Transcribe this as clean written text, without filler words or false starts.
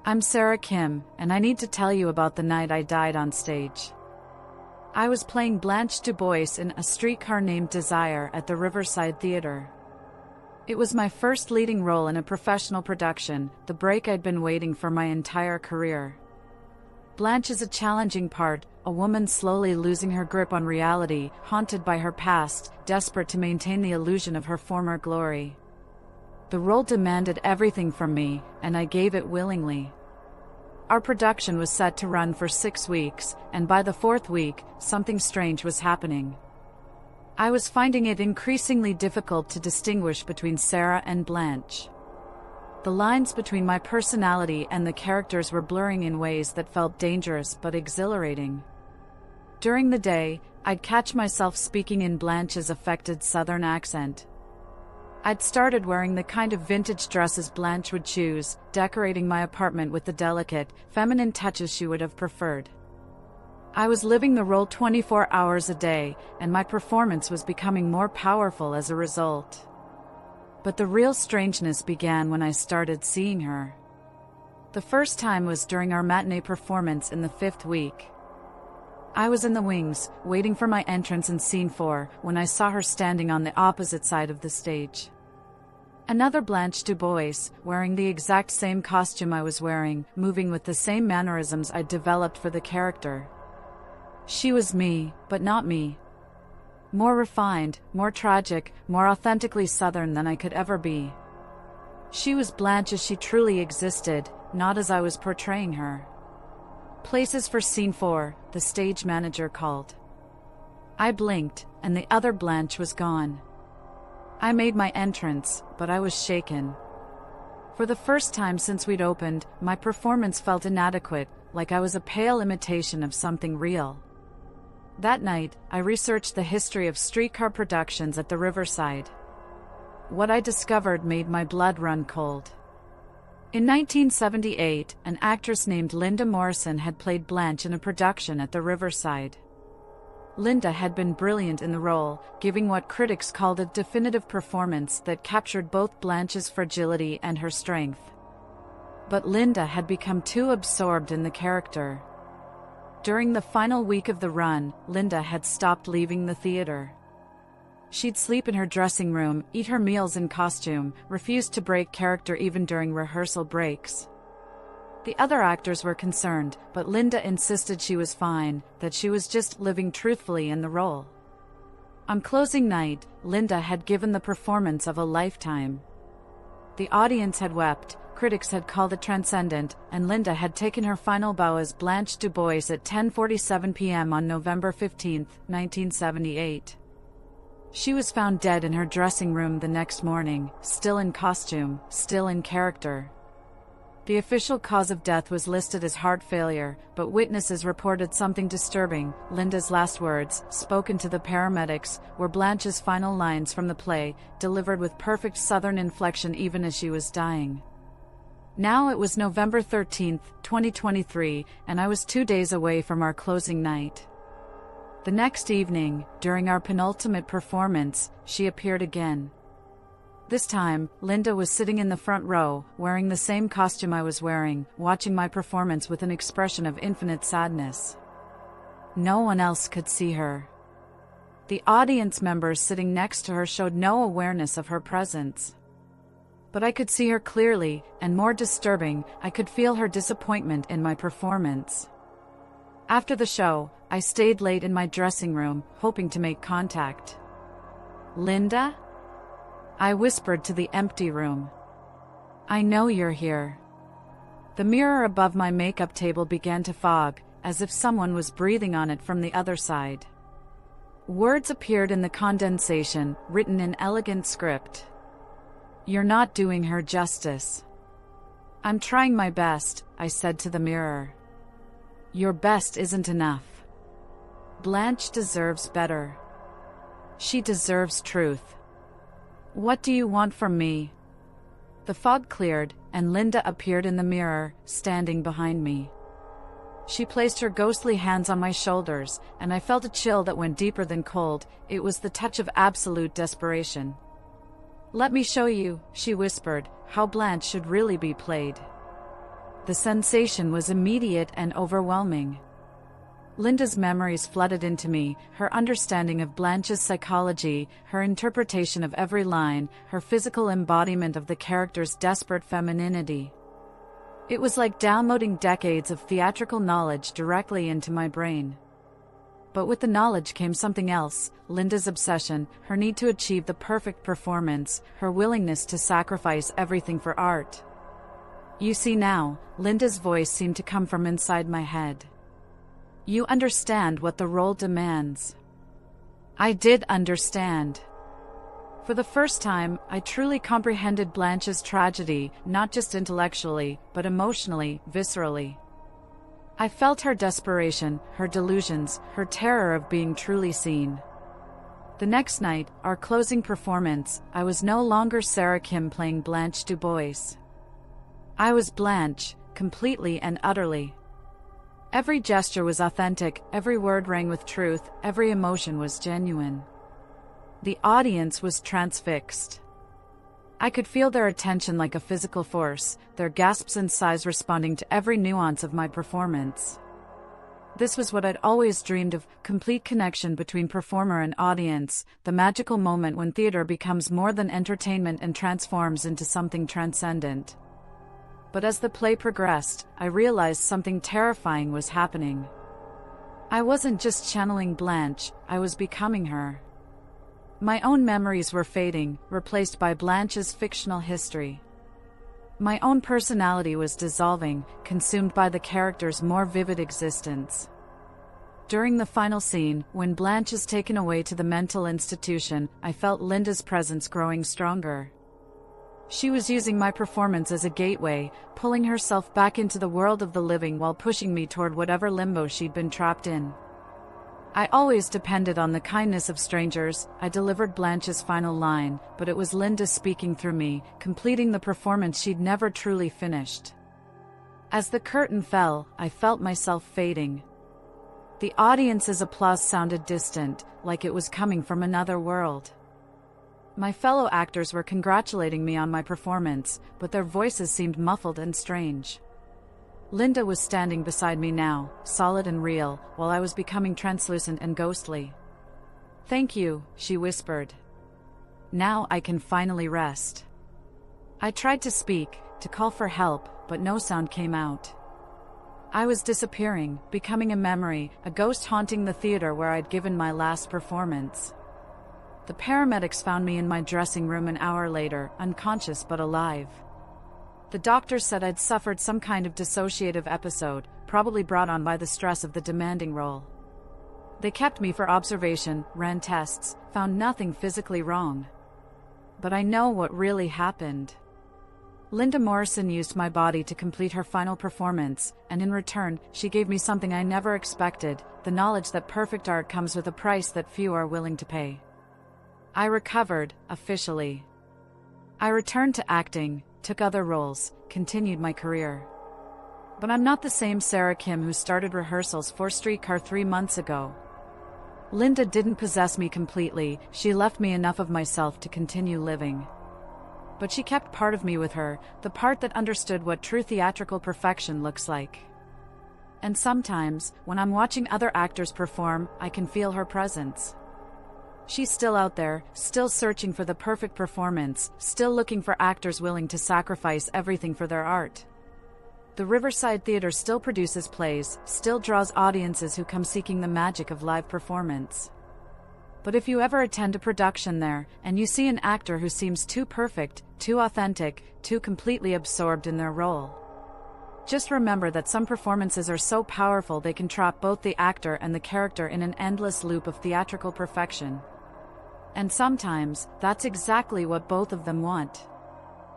I'm Sarah Kim, and I need to tell you about the night I died on stage. I was playing Blanche DuBois in A Streetcar Named Desire at the Riverside Theater. It was my first leading role in a professional production, the break I'd been waiting for my entire career. Blanche is a challenging part, a woman slowly losing her grip on reality, haunted by her past, desperate to maintain the illusion of her former glory. The role demanded everything from me, and I gave it willingly. Our production was set to run for 6 weeks, and by the 4th week, something strange was happening. I was finding it increasingly difficult to distinguish between Sarah and Blanche. The lines between my personality and the characters were blurring in ways that felt dangerous but exhilarating. During the day, I'd catch myself speaking in Blanche's affected Southern accent. I'd started wearing the kind of vintage dresses Blanche would choose, decorating my apartment with the delicate, feminine touches she would have preferred. I was living the role 24 hours a day, and my performance was becoming more powerful as a result. But the real strangeness began when I started seeing her. The first time was during our matinee performance in the 5th week. I was in the wings, waiting for my entrance in scene 4, when I saw her standing on the opposite side of the stage. Another Blanche DuBois, wearing the exact same costume I was wearing, moving with the same mannerisms I'd developed for the character. She was me, but not me. More refined, more tragic, more authentically Southern than I could ever be. She was Blanche as she truly existed, not as I was portraying her. "Places for scene 4, the stage manager called. I blinked, and the other Blanche was gone. I made my entrance, but I was shaken. For the first time since we'd opened, my performance felt inadequate, like I was a pale imitation of something real. That night, I researched the history of streetcar productions at the Riverside. What I discovered made my blood run cold. In 1978, an actress named Linda Morrison had played Blanche in a production at the Riverside. Linda had been brilliant in the role, giving what critics called a definitive performance that captured both Blanche's fragility and her strength. But Linda had become too absorbed in the character. During the final week of the run, Linda had stopped leaving the theater. She'd sleep in her dressing room, eat her meals in costume, refused to break character even during rehearsal breaks. The other actors were concerned, but Linda insisted she was fine, that she was just living truthfully in the role. On closing night, Linda had given the performance of a lifetime. The audience had wept, critics had called it transcendent, and Linda had taken her final bow as Blanche DuBois at 10:47 p.m. on November 15, 1978. She was found dead in her dressing room the next morning, still in costume, still in character. The official cause of death was listed as heart failure, but witnesses reported something disturbing. Linda's last words, spoken to the paramedics, were Blanche's final lines from the play, delivered with perfect Southern inflection even as she was dying. Now it was November 13, 2023, and I was 2 days away from our closing night. The next evening, during our penultimate performance, she appeared again. This time, Linda was sitting in the front row, wearing the same costume I was wearing, watching my performance with an expression of infinite sadness. No one else could see her. The audience members sitting next to her showed no awareness of her presence. But I could see her clearly, and more disturbing, I could feel her disappointment in my performance. After the show, I stayed late in my dressing room, hoping to make contact. "Linda?" I whispered to the empty room. "I know you're here." The mirror above my makeup table began to fog, as if someone was breathing on it from the other side. Words appeared in the condensation, written in elegant script. "You're not doing her justice." "I'm trying my best," I said to the mirror. "Your best isn't enough. Blanche deserves better. She deserves truth. What do you want from me?" The fog cleared, and Linda appeared in the mirror, standing behind me. She placed her ghostly hands on my shoulders, and I felt a chill that went deeper than cold. It was the touch of absolute desperation. "Let me show you," she whispered, "how Blanche should really be played." The sensation was immediate and overwhelming. Linda's memories flooded into me, her understanding of Blanche's psychology, her interpretation of every line, her physical embodiment of the character's desperate femininity. It was like downloading decades of theatrical knowledge directly into my brain. But with the knowledge came something else: Linda's obsession, her need to achieve the perfect performance, her willingness to sacrifice everything for art. You see now, Linda's voice seemed to come from inside my head. You understand what the role demands. I did understand. For the first time, I truly comprehended Blanche's tragedy, not just intellectually, but emotionally, viscerally. I felt her desperation, her delusions, her terror of being truly seen. The next night, our closing performance, I was no longer Sarah Kim playing Blanche DuBois. I was Blanche, completely and utterly. Every gesture was authentic, every word rang with truth, every emotion was genuine. The audience was transfixed. I could feel their attention like a physical force, their gasps and sighs responding to every nuance of my performance. This was what I'd always dreamed of: complete connection between performer and audience, the magical moment when theater becomes more than entertainment and transforms into something transcendent. But as the play progressed, I realized something terrifying was happening. I wasn't just channeling Blanche, I was becoming her. My own memories were fading, replaced by Blanche's fictional history. My own personality was dissolving, consumed by the character's more vivid existence. During the final scene, when Blanche is taken away to the mental institution, I felt Linda's presence growing stronger. She was using my performance as a gateway, pulling herself back into the world of the living while pushing me toward whatever limbo she'd been trapped in. I always depended on the kindness of strangers. I delivered Blanche's final line, but it was Linda speaking through me, completing the performance she'd never truly finished. As the curtain fell, I felt myself fading. The audience's applause sounded distant, like it was coming from another world. My fellow actors were congratulating me on my performance, but their voices seemed muffled and strange. Linda was standing beside me now, solid and real, while I was becoming translucent and ghostly. "Thank you," she whispered. "Now I can finally rest." I tried to speak, to call for help, but no sound came out. I was disappearing, becoming a memory, a ghost haunting the theater where I'd given my last performance. The paramedics found me in my dressing room an hour later, unconscious but alive. The doctor said I'd suffered some kind of dissociative episode, probably brought on by the stress of the demanding role. They kept me for observation, ran tests, found nothing physically wrong. But I know what really happened. Linda Morrison used my body to complete her final performance, and in return, she gave me something I never expected: the knowledge that perfect art comes with a price that few are willing to pay. I recovered, officially. I returned to acting, took other roles, continued my career. But I'm not the same Sarah Kim who started rehearsals for Streetcar 3 months ago. Linda didn't possess me completely, she left me enough of myself to continue living. But she kept part of me with her, the part that understood what true theatrical perfection looks like. And sometimes, when I'm watching other actors perform, I can feel her presence. She's still out there, still searching for the perfect performance, still looking for actors willing to sacrifice everything for their art. The Riverside Theater still produces plays, still draws audiences who come seeking the magic of live performance. But if you ever attend a production there, and you see an actor who seems too perfect, too authentic, too completely absorbed in their role, just remember that some performances are so powerful they can trap both the actor and the character in an endless loop of theatrical perfection. And sometimes, that's exactly what both of them want.